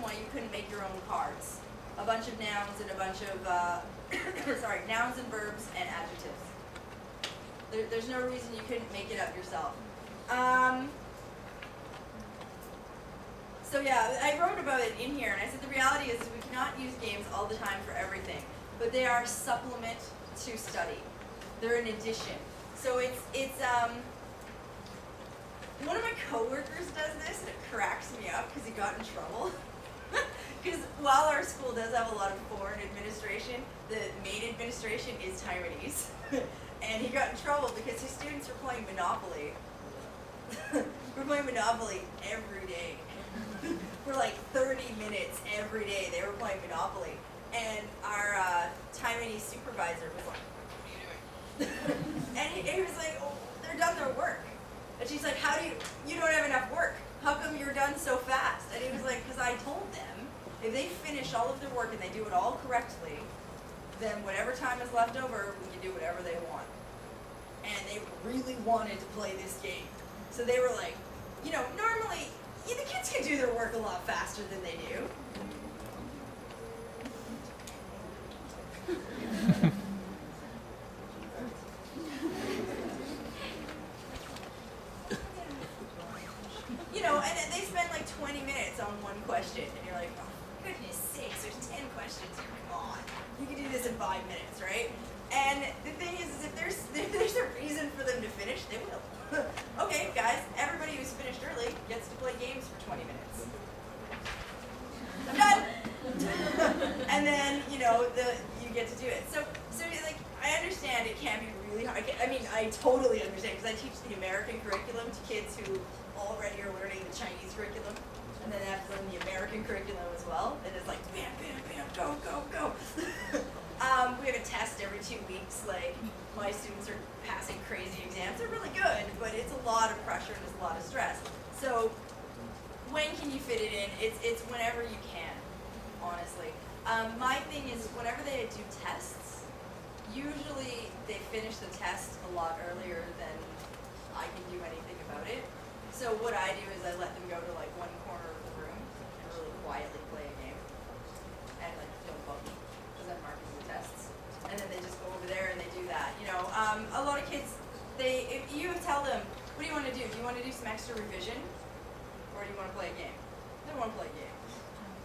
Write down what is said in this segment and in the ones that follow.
reason why you couldn't make your own cards. A bunch of nouns and a bunch of, sorry, nouns and verbs and adjectives. There's no reason you couldn't make it up yourself. So yeah, I wrote about it in here, and I said the reality is we cannot use games all the time for everything, but they are a supplement to study. They're an addition. So it's one of my coworkers does this, and it cracks me up because he got in trouble. Because while our school does have a lot of foreign administration, the main administration is Taiwanese. And he got in trouble because his students were playing Monopoly. We're playing Monopoly every day. For like 30 minutes every day, they were playing Monopoly. And our Taiwanese supervisor was like, "What are you doing?" And he was like, "Oh, they're done their work." And she's like, "How do you don't have enough work. How come you're done so fast?" And he was like, "Because I told them if they finish all of their work and they do it all correctly, then whatever time is left over, we can do whatever they want." And they really wanted to play this game. So they were like, you know, normally, the kids can do their work a lot faster than they do. You know, and they spend like 20 minutes on one question, and you're like, oh, goodness sakes, there's 10 questions here, come on. You can do this in 5 minutes, right? And the thing is if there's a reason for them to finish, they will. Okay, guys, everybody who's finished early gets to play games for 20 minutes. I'm done! And then, you know, you get to do it. So like, I understand it can be really hard. I mean, I totally understand, because I teach the American curriculum to kids who already are learning the Chinese curriculum, and then they have to learn the American curriculum as well, and it's like, bam, bam, bam, go, go, go. We have a test every 2 weeks. Like, my students are passing crazy exams. They're really good, but it's a lot of pressure and it's a lot of stress. So when can you fit it in? It's whenever you can, honestly. My thing is, whenever they do tests, usually they finish the test a lot earlier than I can do anything about it. So what I do is I let them go to like one corner of the room and really quietly play a game. And like, don't bug me, because I'm marking the tests. And then they just go over there and they do that. You know, a lot of kids, if you tell them, what do you want to do? Do you want to do some extra revision? Or do you want to play a game? They don't want to play a game.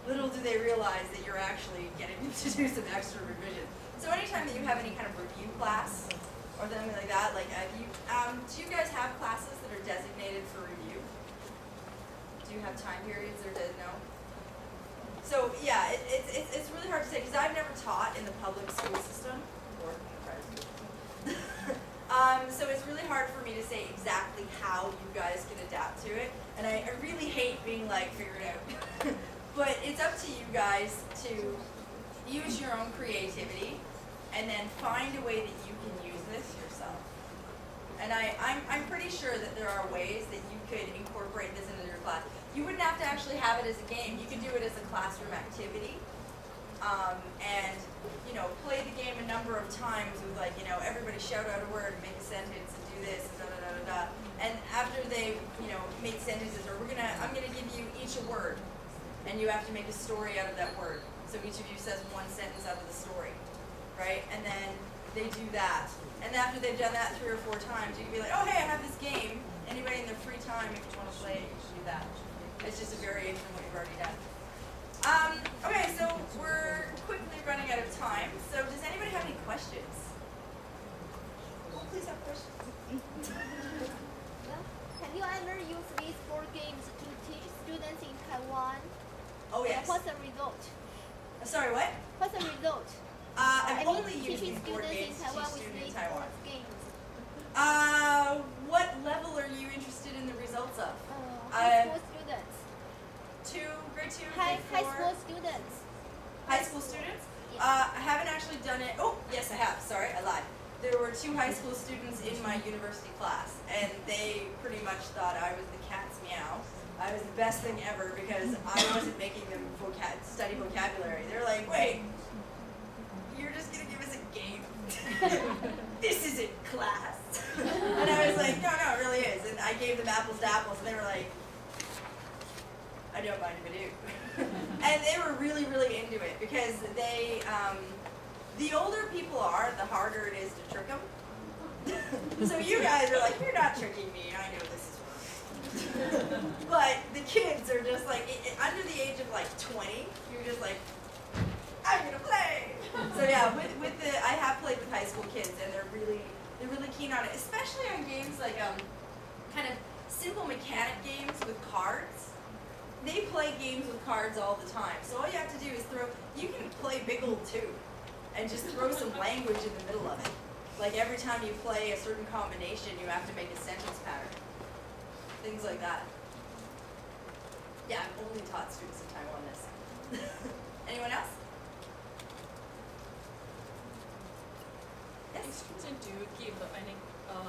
Little do they realize that you're actually getting them to do some extra revision. So anytime that you have any kind of review class or something like that, like do you guys have classes that are designated for review? Do you have time periods or no? So yeah, it's really hard to say, because I've never taught in the public school system or in the private school. So it's really hard for me to say exactly how you guys can adapt to it, and I really hate being like, figure it out. But it's up to you guys to use your own creativity and then find a way that you can use this yourself. And I'm pretty sure that there are ways that you could incorporate this into your class. You wouldn't have to actually have it as a game. You could do it as a classroom activity. And, you know, play the game a number of times with, like, you know, everybody shout out a word, make a sentence, and do this, and da-da-da-da-da. And after they, you know, make sentences, or I'm gonna give you each a word, and you have to make a story out of that word. So each of you says one sentence out of the story, right? And then they do that. And after they've done that 3 or 4 times, you can be like, oh, hey, I have this game. Anybody in their free time, if you want to play it, you should do that. It's just a variation of what you've already done. Okay, so we're quickly running out of time. So does anybody have any questions? Oh, please have questions. Have you ever used these board games to teach students in Taiwan? Oh, yes. What's the result? Sorry, what? What's the result? I've only used these board games to teach students in Taiwan. What level are you interested in the results of? High school students. Grade 2, High grade 4? school students. High school students? Yes. I haven't actually done it. Oh, yes, I have. Sorry, I lied. There were 2 high school students in my university class, and they pretty much thought I was the cat's meow. I was the best thing ever because I wasn't making them study vocabulary. They're like, wait, you're just going to give us a game? This isn't class. And I was like, no, it really is. And I gave them apples to apples, and they were like, I don't mind if I do. And really, really into it because they, the older people are, the harder it is to trick them. So you guys are like, you're not tricking me, I know this is wrong. But the kids are just like, under the age of like 20, you're just like, I'm gonna play. So yeah, with the, I have played with high school kids and they're really keen on it, especially on games like kind of simple mechanic games with cards. They play games with cards all the time. So all you have to do is you can play Big Old 2 and just throw some language in the middle of it. Like every time you play a certain combination, you have to make a sentence pattern. Things like that. Yeah, I've only taught students in Taiwan this. Anyone else? Yes? Students do give any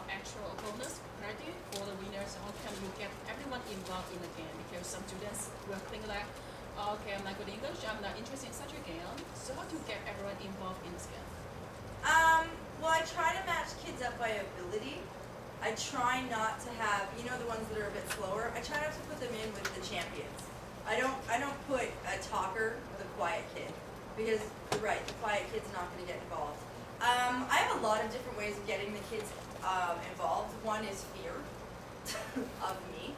actual bonus credit for the winners, or can you get everyone involved in the game? Because some students will think like, okay, I'm not good at English, I'm not interested in such a game. So how to get everyone involved in this game? Well, I try to match kids up by ability. I try not to have, you know, the ones that are a bit slower. I try not to put them in with the champions. I don't put a talker with a quiet kid because you're right, the quiet kid's not going to get involved. I have a lot of different ways of getting the kids involved. One is fear of me.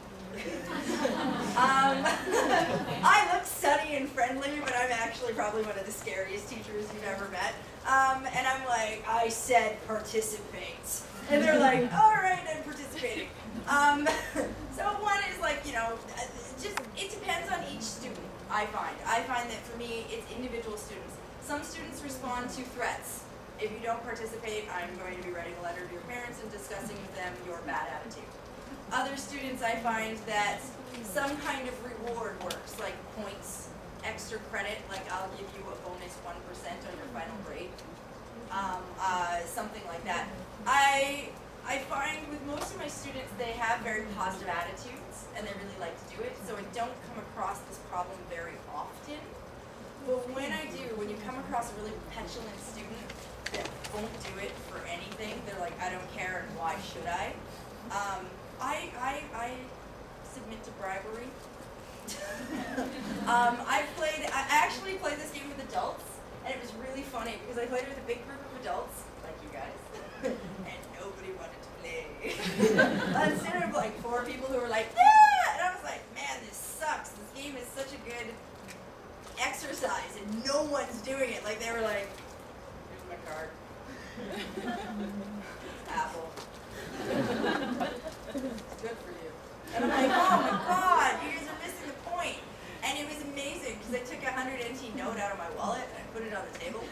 I look sunny and friendly, but I'm actually probably one of the scariest teachers you've ever met. And I'm like, I said participate. And they're like, all right, I'm participating. So one is like, you know, just, it depends on each student, I find. I find that for me, it's individual students. Some students respond to threats. If you don't participate, I'm going to be writing a letter to your parents and discussing with them your bad attitude. Other students, I find that some kind of reward works, like points, extra credit, like I'll give you a bonus 1% on your final grade, something like that. I find with most of my students, they have very positive attitudes and they really like to do it, so I don't come across this problem very often. But when I do, when you come across a really petulant student that won't do it for anything, they're like, I don't care and why should I? I submit to bribery. I actually played this game with adults, and it was really funny because I played with a big group of adults, like you guys, and nobody wanted to play. Instead of like 4 people who were like, yeah! And I was like, man, this sucks. This game is such a good exercise, and no one's doing it. Like they were like, here's my card. Apple. Good for you. And I'm like, oh my god, you guys are missing the point. And it was amazing because I took a 100 NT note out of my wallet and I put it on the table.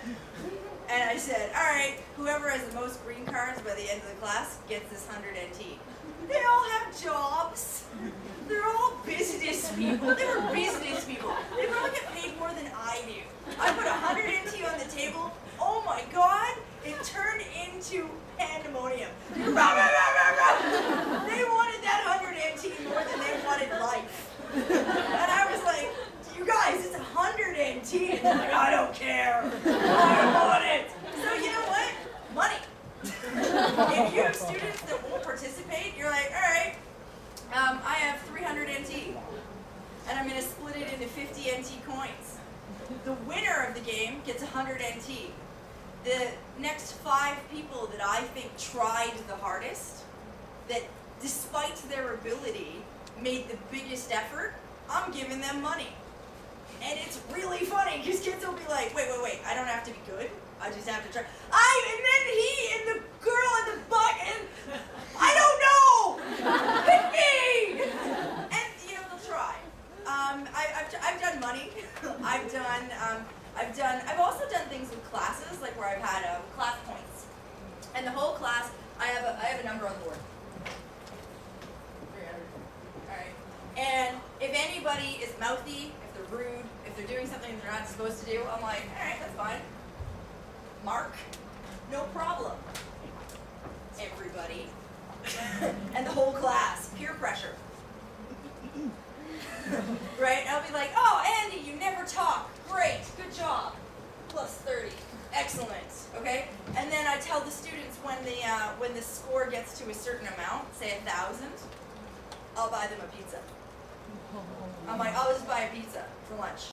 And I said, all right, whoever has the most green cards by the end of the class gets this 100 NT. They all have jobs. They're all business people. They were business people. They probably get paid more than I do. I put 100 NT on the table. Oh my god, it turned into pandemonium. They wanted that 100 NT more than they wanted life. And I was like, you guys, it's 100 NT. And they're like, I don't care. I want it. So you know what? Money. If you have students that won't participate, you're like, all right, I have 300 NT. And I'm going to split it into 50 NT coins. The winner of the game gets 100 NT. The next 5 people that I think tried the hardest, that despite their ability, made the biggest effort, I'm giving them money. And it's really funny, because kids will be like, wait, I don't have to be good, I just have to try. And then he and the girl in the butt, and I don't know! Pick me! And, you know, they'll try. I've done money. I've also done things with classes, like where I've had class points. And the whole class, I have a number on the board. 300. Alright. And if anybody is mouthy, if they're rude, if they're doing something they're not supposed to do, I'm like, alright, that's fine. Mark, no problem. Everybody. And the whole class, peer pressure. Right? I'll be like, oh, Andy, you never talk. Great, good job. Plus 30. Excellent. Okay? And then I tell the students when the score gets to a certain amount, say 1,000, I'll buy them a pizza. I'm like, I'll just buy a pizza for lunch.